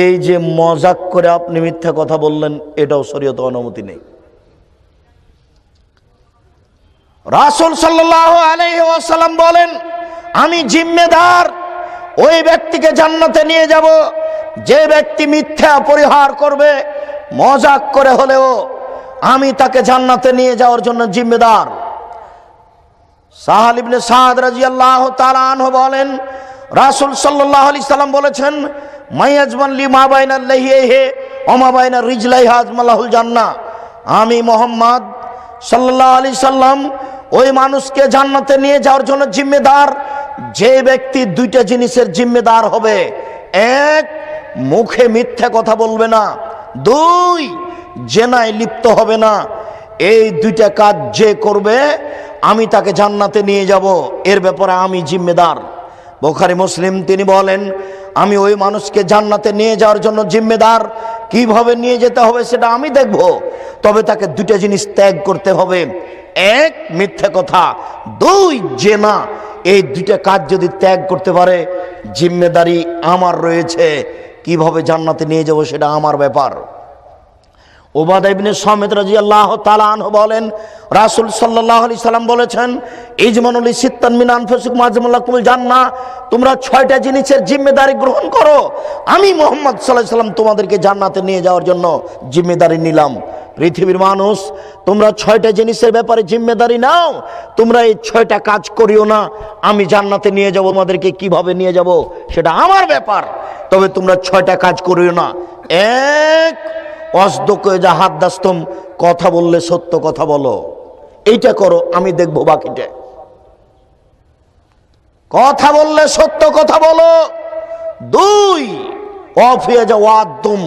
এই যে মজাক করে আপনি মিথ্যা কথা বললেন, এটাও শরীয়তে অনুমতি নেই। রাসূল সাল্লাল্লাহু আলাইহি ওয়াসাল্লাম বলেন, আমি জিম্মেদার ওই ব্যক্তিকে জান্নাতে নিয়ে যাব যে ব্যক্তি মিথ্যা পরিহার করবে, মজাক করে হলেও আমি তাকে জান্নাতে নিয়ে যাওয়ার জন্য জিম্মেদার। সাহাল ইবনে সাদ রাদিয়াল্লাহু তাআলা আনহু বলেন, রাসূল সাল্লাল্লাহু আলাইহি সাল্লাম বলেছেন, মায়াজমান লি মা বাইনা লাহিহি ওয়া মা বাইনা রিজলাইহি আজমালাহুল জান্নাহ। আমি মুহাম্মদ সাল্লাল্লাহু আলাইহি সাল্লাম ওই মানুষকে জান্নাতে নিয়ে যাওয়ার জন্য জিম্মেদার যে ব্যক্তি দুইটা জিনিসের জিম্মেদার হবে। এক, মুখে মিথ্যা কথা বলবে না। দুই, জেনায় লিপ্ত হবে না। এই দুইটা কাজ যে করবে আমি তাকে জান্নাতে নিয়ে যাব, এর ব্যাপারে আমি জিম্মেদার। বুখারী মুসলিম তিনি বলেন, আমি ওই মানুষকে জান্নাতে নিয়ে যাওয়ার জন্য জিম্মেদার। কিভাবে নিয়ে যেতে হবে সেটা আমি দেখব, তবে তাকে দুইটা জিনিস ত্যাগ করতে হবে। এক, মিথ্যা কথা। দুই, জেনা। এই দুইটা কাজ যদি ত্যাগ করতে পারে, জিম্মেদারি আমার রয়েছে। কিভাবে জান্নাতে নিয়ে যাব সেটা আমার ব্যাপার। উবাদা ইবনে সামিত রাদিয়াল্লাহু তাআলা আনহু বলেন, রাসূল সাল্লাল্লাহু আলাইহি সাল্লাম বলেছেন, ইজমানুল সিত্তান মিন আনফুসিকুম আজমালাকুমুল জান্নাহ। তোমরা 6টা জিনিসের জিম্মেদারি গ্রহণ করো, আমি মুহাম্মদ সাল্লাল্লাহু আলাইহি সাল্লাম তোমাদেরকে জান্নাতে নিয়ে যাওয়ার জন্য জিম্মেদারি নিলাম। পৃথিবীর মানুষ, তোমরা 6টা জিনিসের ব্যাপারে জিম্মেদারি নাও। তোমরা এই 6টা কাজ করিও না, আমি জান্নাতে নিয়ে যাব, তোমাদেরকে কিভাবে নিয়ে যাব সেটা আমার ব্যাপার, তবে তোমরা 6টা কাজ করিও না। এক, অসদকে যা হাত দাস্তম, কথা বললে সত্য কথা বলো, এইটা করো, আমি দেখবো বাকিটা। কথা বললে সত্য কথা বলো। দুই, অফিয়া যা ওয়াদুম,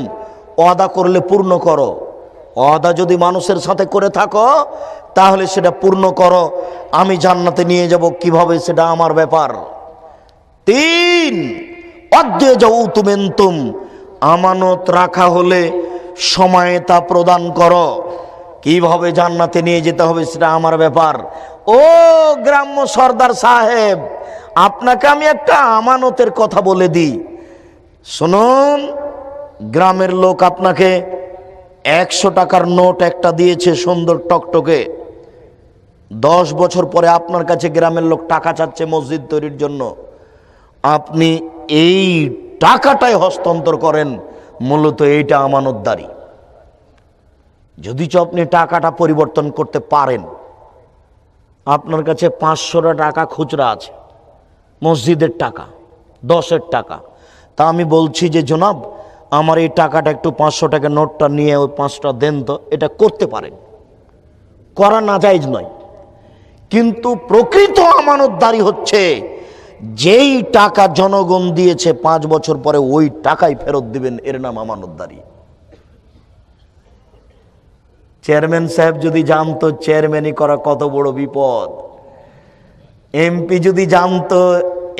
ওয়াদা করলে পূর্ণ করো। ওয়াদা যদি মানুষের সাথে করে থাকো তাহলে সেটা পূর্ণ করো, আমি জান্নাতে নিয়ে যাব কিভাবে সেটা আমার ব্যাপার। তিন, অদ্দে যাও তুমেন্তুম, আমানত রাখা হলে সময়ে তা প্রদান করো, কিভাবে জান্নাতে নিয়ে যেতে হবে সেটা আমার ব্যাপার। ও গ্রাম্য সর্দার সাহেব, আপনাকে আমি একটা আমানতের কথা বলে দিই, শুনুন। গ্রামের লোক আপনাকে 100 টাকার নোট একটা দিয়েছে, সুন্দর টকটকে। 10 বছর পরে আপনার কাছে গ্রামের লোক টাকা চাচ্ছে মসজিদ তৈরির জন্য। আপনি এই টাকাটাই হস্তান্তর করেন, মূলত এইটা আমানতদারি। যদি আপনি টাকাটা পরিবর্তন করতে পারেন, আপনার কাছে 500 টাকা খুচরা আছে, মসজিদের টাকা, 10-এর টাকা, তা আমি বলছি যে জনাব, আমার এই টাকাটা একটু 500 টাকার নোটটা নিয়ে ওই 5টা দেন তো। এটা করতে পারেন, করা নাজায়েজ নয়। কিন্তু প্রকৃত আমানতদারি হচ্ছে যেই টাকা জনগণ দিয়েছে 5 বছর পরে ওই টাকাই ফেরত দিবেন, এর নাম আমানতদারি। চেয়ারম্যান সাহেব যদি জানতো চেয়ারম্যানই করা কত বড় বিপদ, এমপি যদি জানতো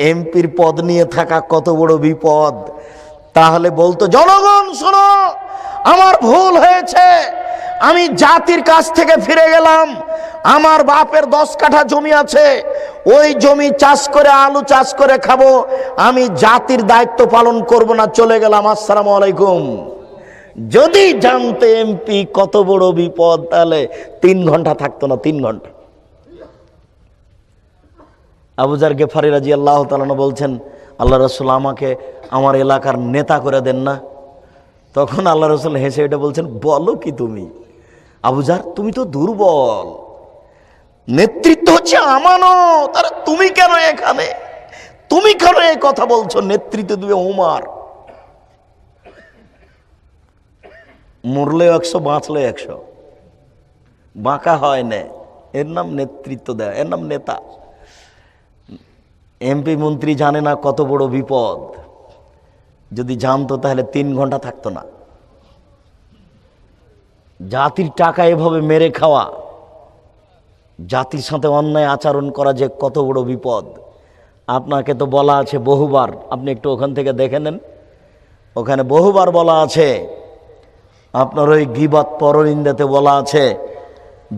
এমপির পদ নিয়ে থাকা কত বড় বিপদ, তাহলে বলতো, জনগণ শোনো, আমার ভুল হয়েছে, আমি জাতির কাছ থেকে ফিরে গেলাম, আমার বাপের 10 কাঠা জমি আছে, ওই জমি চাষ করে আলু চাষ করে খাবো, আমি জাতির দায়িত্ব পালন করব না, চলে গেলাম, আসসালামু আলাইকুম। যদি জানতে এমপি কত বড় বিপদ, তাহলে 3 ঘন্টা থাকতো না, 3 ঘন্টা। আবু যার গেফারি রাদিয়াল্লাহু তাআলা বলছেন, আল্লাহ রাসূল আমাকে আমার এলাকার নেতা করে দেন না। তখন আল্লাহ রাসূল হেসে এটা বলছেন, বলো কি তুমি আবু যার, তুমি তো দুর্বল, নেতৃত্ব হচ্ছে আমানত। আরে তুমি কেন এখানে, তুমি কেন এই কথা বলছো? নেতৃত্ব দিবে উমার। মরলে 100, বাঁচলে 100, বাঁকা হয় না, এর নাম নেতৃত্ব দেয়, এর নাম নেতা। এমপি মন্ত্রী জানে না কত বড় বিপদ, যদি জানতো তাহলে 3 ঘন্টা থাকতো না। জাতির টাকা এভাবে মেরে খাওয়া, জাতির সাথে অন্যায় আচরণ করা যে কত বড় বিপদ, আপনাকে তো বলা আছে বহুবার, আপনি একটু ওখান থেকে দেখে নেন, ওখানে বহুবার বলা আছে। আপনার ওই গীবত পরনিন্দাতে বলা আছে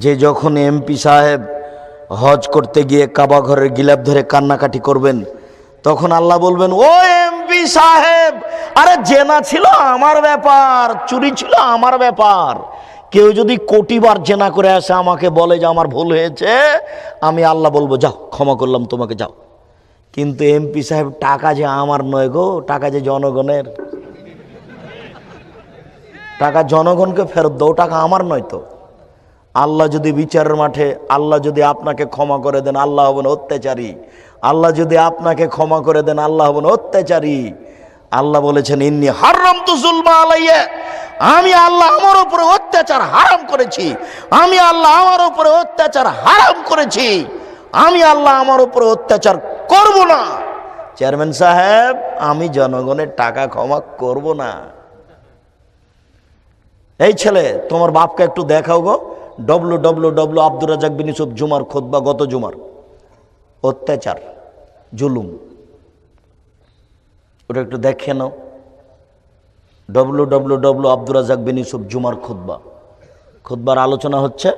যে যখন এমপি সাহেব হজ করতে গিয়ে কাবা ঘরের গিলাফ ধরে কান্নাকাটি করবেন, তখন আল্লাহ বলবেন, ও এমপি এমপি সাহেব, আরে জেনা ছিল আমার ব্যাপার, চুরি ছিল আমার ব্যাপার। কেউ যদি কোটিবার জেনা করে আসে আমাকে বলে যে আমার ভুল হয়েছে, আমি আল্লাহ বলবো যাও ক্ষমা করলাম তোমাকে, যাও। কিন্তু এমপি সাহেব টাকা যে আমার নয় গো, টাকা যে জনগণের। টাকা জনগণকে ফেরত দাও, টাকা আমার নয় তো। আল্লাহ যদি বিচারের মাঠে আল্লাহ যদি আপনাকে ক্ষমা করে দেন, আল্লাহ হবেন অত্যাচারী। আল্লাহ যদি আপনাকে ক্ষমা করে দেন, আল্লাহ হবেন অত্যাচারী। আল্লাহ বলেছেন ইন্নী হারামতু যুলমা আলাইয়া, আমি আল্লাহ আমার উপরে অত্যাচার হারাম করেছি। আমি আল্লাহ আমার উপরে অত্যাচার হারাম করেছি। আমি আল্লাহ আমার উপরে অত্যাচার করব না। চেয়ারম্যান সাহেব, আমি জনগণের টাকা ক্ষমা করব না। এই ছেলে, তোমার বাপকে একটু দেখাও গো, www আব্দুর রাজ্জাক বিন ইউসুফ জুমার খুতবা, গত জুমার অত্যাচার জুলুম, ওটা একটু দেখে নাও। www আব্দুর রাজ্জাক বিন ইউসুফ জুমার খুতবা, খুতবার আলোচনা হচ্ছে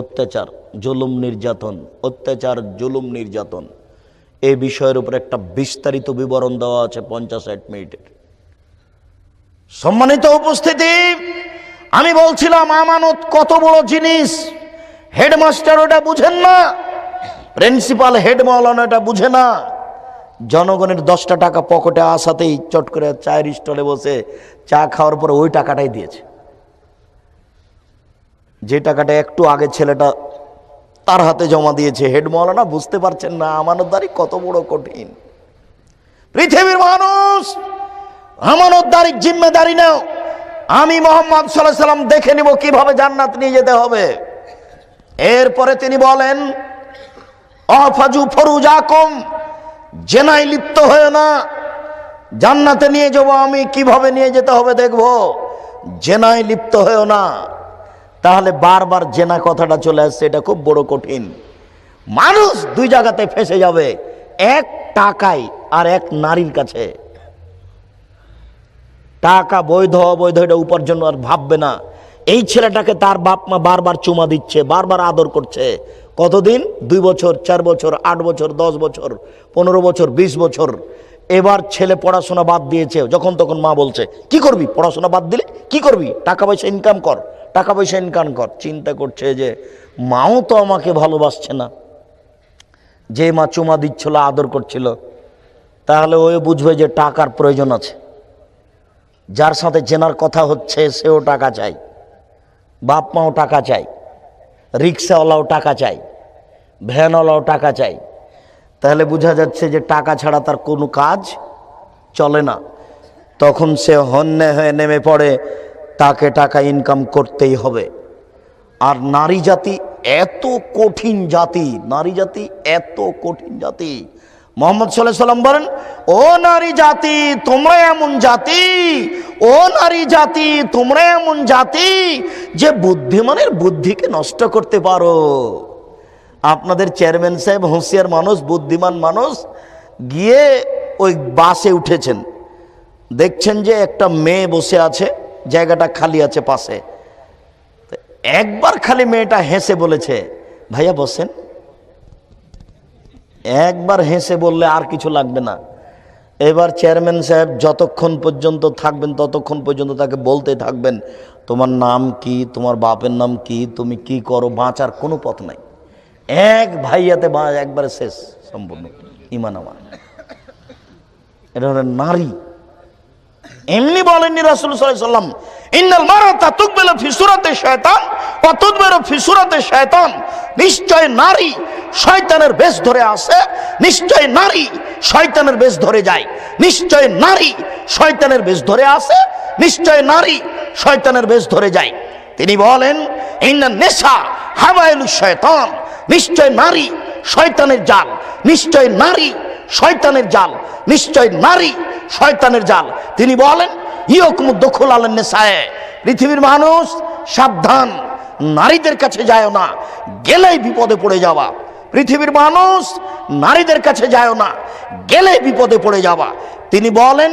অত্যাচার, জুলুম, নির্যাতন, অত্যাচার, জুলুম, নির্যাতন। এই বিষয়ের উপর একটা বিস্তারিত বিবরণ দেওয়া আছে 50-60 মিনিটের। সম্মানিত উপস্থিতি, আমি বলছিলাম আমানত কত বড় জিনিস। হেডমাস্টার ওটা বুঝেন না, প্রিন্সিপাল হেড মাওলানা এটা বুঝে না। জনগণের 10টা টাকা পকেটে আসাতেই চট করে চায়ের স্টলে বসে চা খাওয়ার পরে ওই টাকাটাই দিয়েছে। যে টাকাটা একটু আগে ছেলেটা তার হাতে জমা দিয়েছে, হেড মাওলানা বুঝতে পারছেন না আমানতদারি কত বড় কঠিন। পৃথিবীর মানুষ, আমানতদারির জিম্মেদারি নাও। আমি মুহাম্মদ সাল্লাল্লাহু আলাইহি সাল্লাম দেখে নিব কিভাবে জান্নাত নিয়ে যেতে হবে। এরপরে তিনি বলেন আফাজু ফরুজাকুম, জেনায় লিপ্ত হয়ে না, জান্নাতে নিয়ে যাব আমি, কিভাবে নিয়ে যেতে হবে দেখব। জেনায় লিপ্ত হয়েও না। তাহলে বারবার জেনা কথাটা চলে আসছে, এটা খুব বড় কঠিন। মানুষ দুই জায়গাতে ফেসে যাবে, এক টাকায় আর এক নারীর কাছে। টাকা বৈধ অবৈধ এটা উপার্জন আর ভাববে না। এই ছেলেটাকে তার বাপ মা বারবার চুমা দিচ্ছে, বারবার আদর করছে। কতদিন? 2 বছর, 4 বছর, 8 বছর, 10 বছর, 15 বছর, 20 বছর। এবার ছেলে পড়াশোনা বাদ দিয়েছে, যখন তখন মা বলছে কি করবি, পড়াশোনা বাদ দিলে কি করবি, টাকা পয়সা ইনকাম কর, টাকা পয়সা ইনকাম কর। চিন্তা করছে যে মাও তো আমাকে ভালোবাসছে না, যে মা চুমা দিচ্ছিল, আদর করছিল, তাহলে ওই বুঝবে যে টাকার প্রয়োজন আছে। যার সাথে জেনার কথা হচ্ছে সেও টাকা চাই, বাপ মাও টাকা চাই, রিক্সাওয়ালাও টাকা চাই, ভ্যানওয়ালাও টাকা চাই। তাহলে বোঝা যাচ্ছে যে টাকা ছাড়া তার কোনো কাজ চলে না। তখন সে হন্যে হয়ে নেমে পড়ে, তাকে টাকা ইনকাম করতেই হবে। আর নারী জাতি এত কঠিন জাতি, নারী জাতি এত কঠিন জাতি। মুহাম্মদ সাল্লাল্লাহু আলাইহি সাল্লাম বলেন, ও নারী জাতি তোমরা এমন জাতি, ও নারী জাতি তোমরা এমন জাতি যে বুদ্ধিমানের বুদ্ধিকে নষ্ট করতে পারো। আপনাদের চেয়ারম্যান সাহেব হুঁশিয়ার মানুষ, বুদ্ধিমান মানুষ, গিয়ে ওই বাসে উঠেছেন, দেখছেন যে একটা মেয়ে বসে আছে, জায়গাটা খালি আছে পাশে। একবার খালি মেয়েটা হেসে বলেছে ভাইয়া বসেন। একবার হেসে বললে আর কিছু লাগবে না। এবার চেয়ারম্যান সাহেব যতক্ষণ পর্যন্ত থাকবেন ততক্ষণ পর্যন্ত তাকে বলতে থাকবেন তোমার নাম কি, তোমার বাপের নাম কি, তুমি কি করো, বাঁচার কোনো পথ নাই। এক ভাইয়াতে একবারে শেষ সম্পূর্ণ ইমান আমার। এটা হলো নারী। এমনি বলেননি রাসূল সাল্লাল্লাহু আলাইহি ওয়াসাল্লাম, ইন্নাল মারাতা তুকবিলু ফি সূরাতি শায়তান ওয়া তুদবিরু ফি সূরাতি শায়তান, নিশ্চয় নারী শয়তানের বেশ ধরে আসে, নিশ্চয় নারী শয়তানের বেশ ধরে যায়, নিশ্চয় নারী শয়তানের বেশ ধরে আসে, নিশ্চয় নারী শয়তানের বেশ ধরে যায়। তিনি বলেন ইন্নান নিসা হাওয়াইলুশ শায়তান, নিশ্চয় নারী শয়তানের জাল, নিশ্চয় নারী শয়তানের জাল, নিশ্চয় নারী শয়তানের জাল। তিনি বলেন ইয়কুমুদ দুখুল আলান নিসায়ে, পৃথিবীর মানুষ সাবধান, নারীদের কাছে যায় না, গেলেই বিপদে পড়ে যাওয়া। পৃথিবীর মানুষ নারীদের কাছে যায় না, গেলেই বিপদে পড়ে যাওয়া। তিনি বলেন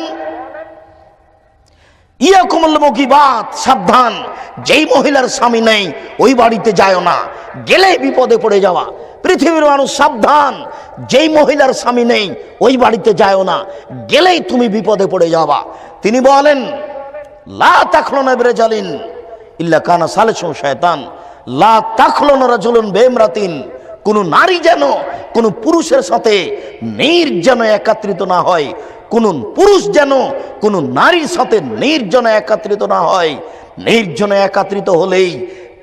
ইয়াকুমুল মুগিবাত, সাবধান, যেই মহিলার স্বামী নেই ওই বাড়িতে যায় না, গেলেই বিপদে পড়ে যাওয়া। পৃথিবীর মানুষ সাবধান, যেই মহিলার স্বামী নেই ওই বাড়িতে যায়ও না, গেলেই তুমি বিপদে পড়ে যাবা। তিনি বলেন লা তাখলুনা বিরাজালিন ইল্লা কানা সালিসু শায়তান, লা তাখলুনা রাজুলুন বিইমরাতিন, কোন নারী যেন কোন পুরুষের সাথে নির্জনে একত্রিত না হয়, কোন পুরুষ যেন কোন নারীর সাথে নির্জনে একত্রিত না হয়। নির্জনে একত্রিত হলেই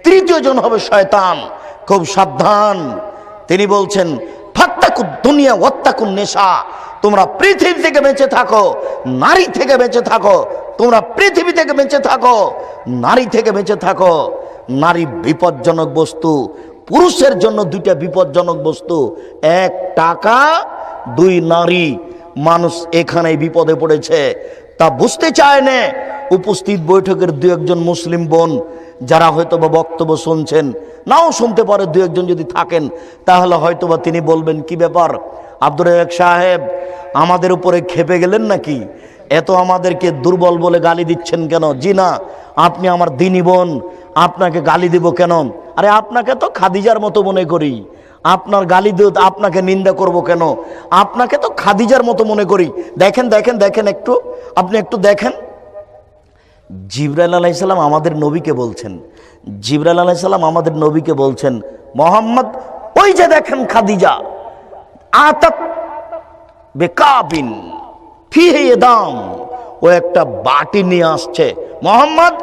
তৃতীয় জন হবে শয়তান, খুব সাবধান। তিনি বলছেন ফাত্তাকুদ দুনিয়া ওয়াত্তাকুন নেশা, তোমরা পৃথিবী থেকে বেঁচে থাকো, নারী থেকে বেঁচে থাকো, তোমরা পৃথিবী থেকে বেঁচে থাকো, নারী থেকে বেঁচে থাকো। নারী বিপজ্জনক বস্তু, পুরুষের জন্য দুইটা বিপজ্জনক বস্তু, এক টাকা, দুই নারী। মানুষ এখানেই বিপদে পড়েছে, তা বুঝতে চায় না। উপস্থিত বৈঠকের দু একজন মুসলিম বোন যারা হয়তোবা বক্তব্য শুনছেন, নাও শুনতে পারে, দু একজন যদি থাকেন তাহলে হয়তোবা তিনি বলবেন কি ব্যাপার আব্দুর রাজ্জাক সাহেব, আমাদের উপরে খেপে গেলেন নাকি? এত আমাদেরকে দুর্বল বলে গালি দিচ্ছেন কেন? জি না, আপনি আমার দিনী বোন, আপনাকে গালি দিব কেন? আরে আপনাকে তো খাদিজার মতো মনে করি, আপনার গালি দিয়ে আপনাকে নিন্দা করব কেন? আপনাকে তো খাদিজার মতো মনে করি। দেখেন দেখেন দেখেন, একটু আপনি একটু দেখেন, জিবরাইল আলাইহিস সালাম আমাদের নবীকে বলছেন, জিবরাইল আলাইহিস সালাম আমাদের নবীকে বলছেন, মোহাম্মদ ওই যে দেখেন খাদিজা আতাত বেকাবিন ফিহি দাম, ও একটা বাটি নিয়ে আসছে, মোহাম্মদ